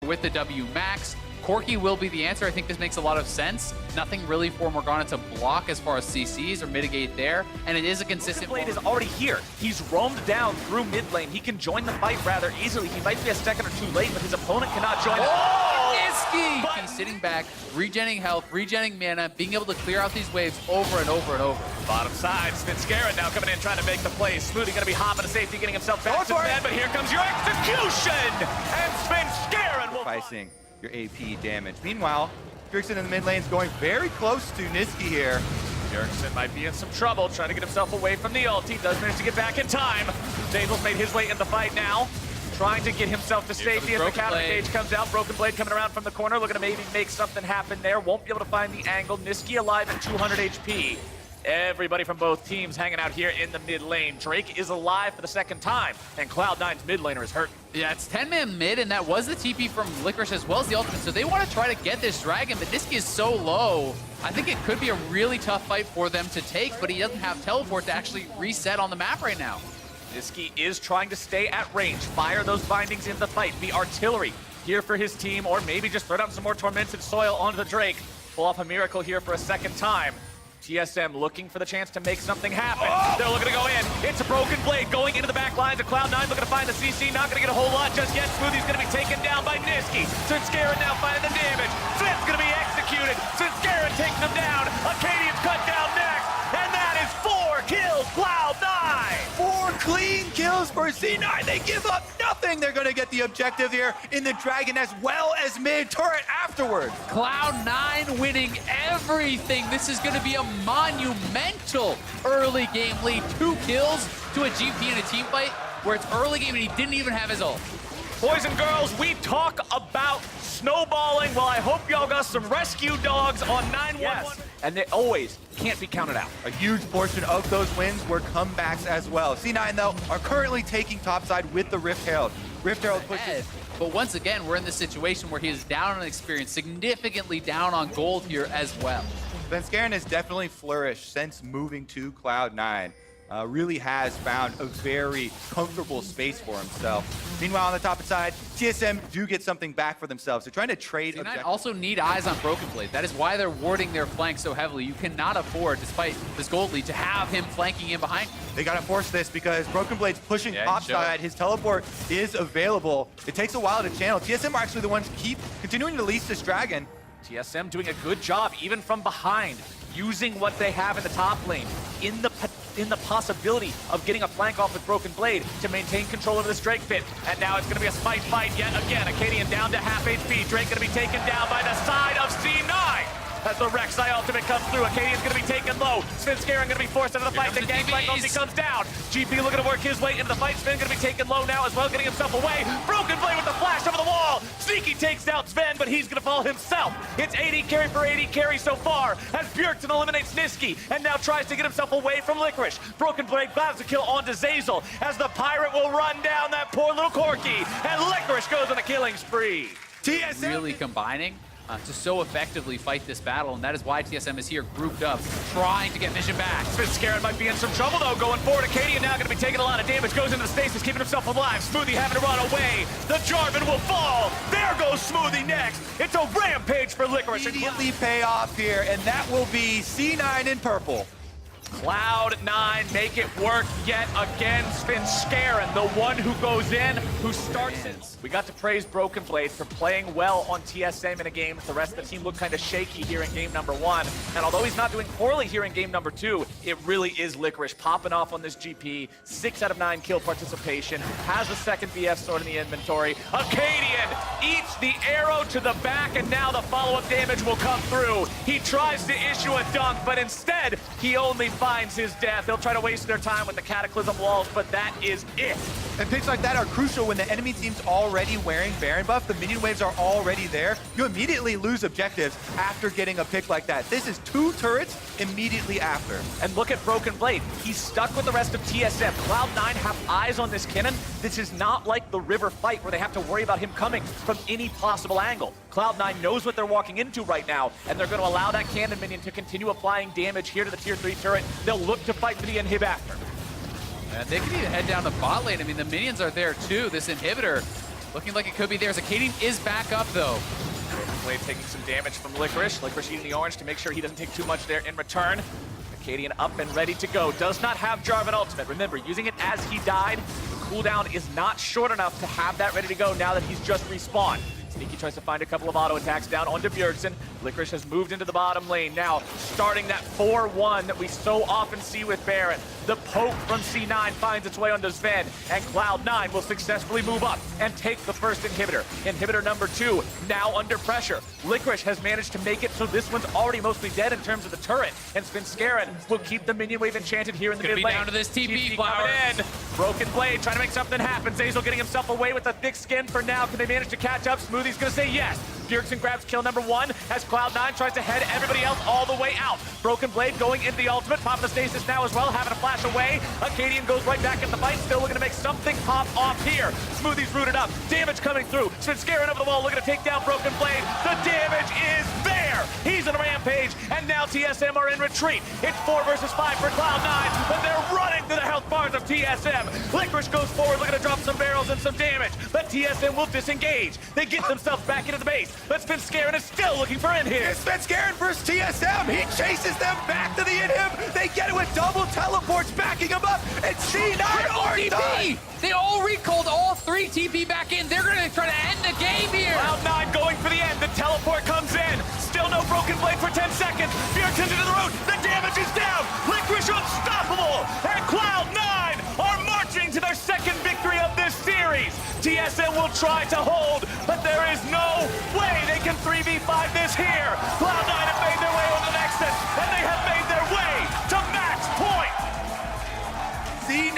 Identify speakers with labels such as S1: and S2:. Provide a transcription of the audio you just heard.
S1: with the W max. Corki will be the answer. I think this makes a lot of sense. Nothing really for Morgana to block as far as CCs or mitigate there, and it is a consistent...
S2: Blade is already here. He's roamed down through mid lane. He can join the fight rather easily. He might be a second or two late, but his opponent cannot join.
S1: Niski! He's sitting back, regenerating health, regenerating mana, being able to clear out these waves over and over and over.
S2: Bottom side, Scarron now coming in trying to make the play. Smoothie going to be hopping to safety, getting himself back to bed, but here comes your execution! And Scarron will...
S3: Sacrificing your AP damage. Meanwhile, Bjergsen in the mid lane is going very close to Niski here.
S2: Bjergsen might be in some trouble, trying to get himself away from the ult. He does manage to get back in time. Zazel's made his way in the fight now, trying to get himself to safety as the counter cage comes out. Broken Blade coming around from the corner, looking to maybe make something happen there. Won't be able to find the angle. Niski alive at 200 HP. Everybody from both teams hanging out here in the mid lane. Drake is alive for the second time, and Cloud9's mid laner is hurt.
S1: Yeah, it's 10-man mid, and that was the TP from Licorice as well as the ultimate, so they want to try to get this dragon, but Niski is so low. I think it could be a really tough fight for them to take, but he doesn't have teleport to actually reset on the map right now.
S2: Niski is trying to stay at range, fire those bindings in the fight, be artillery here for his team, or maybe just throw down some more tormented soil onto the Drake. Pull off a miracle here for a second time. TSM looking for the chance to make something happen. They're looking to go in. It's a Broken Blade going into the back lines of Cloud9, looking to find the CC. Not going to get a whole lot just yet. Smoothie's going to be taken down by Niski. Scarron now finding the damage. Flint's going to be executed. Scarron takes him down. Acadian's cut down next. And that is 4 kills, Cloud9.
S3: 4 clean kills for C9. They give up nothing. They're going to get the objective here in the Dragon as well as mid turret afterwards.
S1: Cloud9 winning everything. This is going to be a monumental early game lead. 2 kills to a GP in a team fight where it's early game and he didn't even have his ult.
S2: Boys and girls, we talk about snowballing. Well, I hope y'all got some rescue dogs on 911. Yes. And they always can't be counted out.
S3: A huge portion of those wins were comebacks as well. C9, though, are currently taking topside with the Rift Herald. Rift Herald pushes...
S1: But once again, we're in this situation where he is down on experience, significantly down on gold here as well.
S3: Scarron has definitely flourished since moving to Cloud9. Really has found a very comfortable space for himself. Meanwhile, on the top side, TSM do get something back for themselves. They're trying to trade objectives.
S1: Also need eyes on Broken Blade. That is why they're warding their flank so heavily. You cannot afford, despite this gold lead, to have him flanking in behind.
S3: They gotta force this because Broken Blade's pushing topside. His teleport is available. It takes a while to channel. TSM are actually the ones continuing to lease this dragon.
S2: TSM doing a good job, even from behind, using what they have in the top lane, in the possibility of getting a flank off with Broken Blade to maintain control of this Drake pit. And now it's going to be a smite fight yet again. Acadian down to half HP. Drake going to be taken down by the side of C9. As the Rek'Sai ultimate comes through, Acadian's going to be taken low. Scarron going to be forced out of the fight. The gangplank ulti comes down. GP looking to work his way into the fight. Sven going to be taken low now as well, getting himself away. Broken Blade with the flash over the wall. Sneaky takes out Sven, but he's going to fall himself. It's 80 carry for 80 carry so far as Bjergsen eliminates Niski and now tries to get himself away from Licorice. Broken Blade grabs a kill onto Zazel as the Pirate will run down that poor little Corki, and Licorice goes on a killing spree.
S1: TSM really combining to so effectively fight this battle, and that is why TSM is here grouped up, trying to get vision back.
S2: Scarron might be in some trouble though, going forward. Acadian now going to be taking a lot of damage, goes into the stasis, keeping himself alive. Smoothie having to run away. The Jarvan will fall. There goes Smoothie next. It's a rampage for Licorice.
S3: Immediately pay off here, and that will be C9 in purple.
S2: Cloud9 make it work yet again. Scarron, the one who goes in, who starts it. We got to praise Broken Blade for playing well on TSM in a game. The rest of the team looked kind of shaky here in game number 1. And although he's not doing poorly here in game number 2, it really is Licorice popping off on this GP. 6 out of 9 kill participation. Has the second BF sword in the inventory. Acadian eats the arrow to the back, and now the follow-up damage will come through. He tries to issue a dunk, but instead, he only finds his death. They'll try to waste their time with the Cataclysm walls, but that is it.
S3: And picks like that are crucial when the enemy team's already wearing Baron buff. The minion waves are already there. You immediately lose objectives after getting a pick like that. This is 2 turrets immediately after.
S2: And look at Broken Blade. He's stuck with the rest of TSM. Cloud9 have eyes on this cannon. This is not like the River fight where they have to worry about him coming from any possible angle. Cloud9 knows what they're walking into right now, and they're going to allow that cannon minion to continue applying damage here to the tier 3 turret. They'll look to fight for the inhib after.
S1: And they can even head down to bot lane. I mean, the minions are there too. This inhibitor Looking like it could be there. Acadian is back up, though.
S2: Blade taking some damage from Licorice. Licorice eating the orange to make sure he doesn't take too much there in return. Acadian up and ready to go. Does not have Jarvan ultimate. Remember, using it as he died, the cooldown is not short enough to have that ready to go now that he's just respawned. Sneaky tries to find a couple of auto attacks down onto Bjergsen. Licorice has moved into the bottom lane. Now, starting that 4-1 that we so often see with Baron. The poke from C9 finds its way onto Sven, and Cloud9 will successfully move up and take the first inhibitor. Inhibitor number 2, now under pressure. Licorice has managed to make it so this one's already mostly dead in terms of the turret, and Svenskeren will keep the minion wave enchanted here in the mid lane.
S1: Down to this TP
S2: coming
S1: flower.
S2: in. Broken Blade trying to make something happen. Zazel getting himself away with a thick skin for now. Can they manage to catch up? Smoothie's gonna say yes. Bjergsen grabs kill number 1 as Cloud9 tries to head everybody else all the way out. Broken Blade going into the ultimate, popping the stasis now as well, having a flash away. Acadian goes right back in the fight, still looking to make something pop off here. Smoothie's rooted up, damage coming through. Svenskeren over the wall, looking to take down Broken Blade. The damage is there! He's in a rampage, and now TSM are in retreat. It's 4 versus 5 for Cloud9, but they're running through the health bars of TSM. Licorice goes forward, looking to drop some barrels and some damage, but TSM will disengage. They get themselves back into the base, but Svenskeren is still looking for in here.
S3: It's Svenskeren versus TSM. He chases them back to the inhib. They get it with double teleports, backing him up, and C9 are done.
S1: They all recalled all 3 TP back in. They're going to try to end the game here.
S2: Cloud9 going for the end. The teleport comes in. Still no Broken Blade for 10 seconds. Bjergsen into the road. The damage is down. Licorice unstoppable. And Cloud9 are marching to their second victory of this series. TSM will try to hold, but there is no way they can 3v5 this here. Cloud9 have made their way over the Nexus, and they have made their way to match point.
S3: C9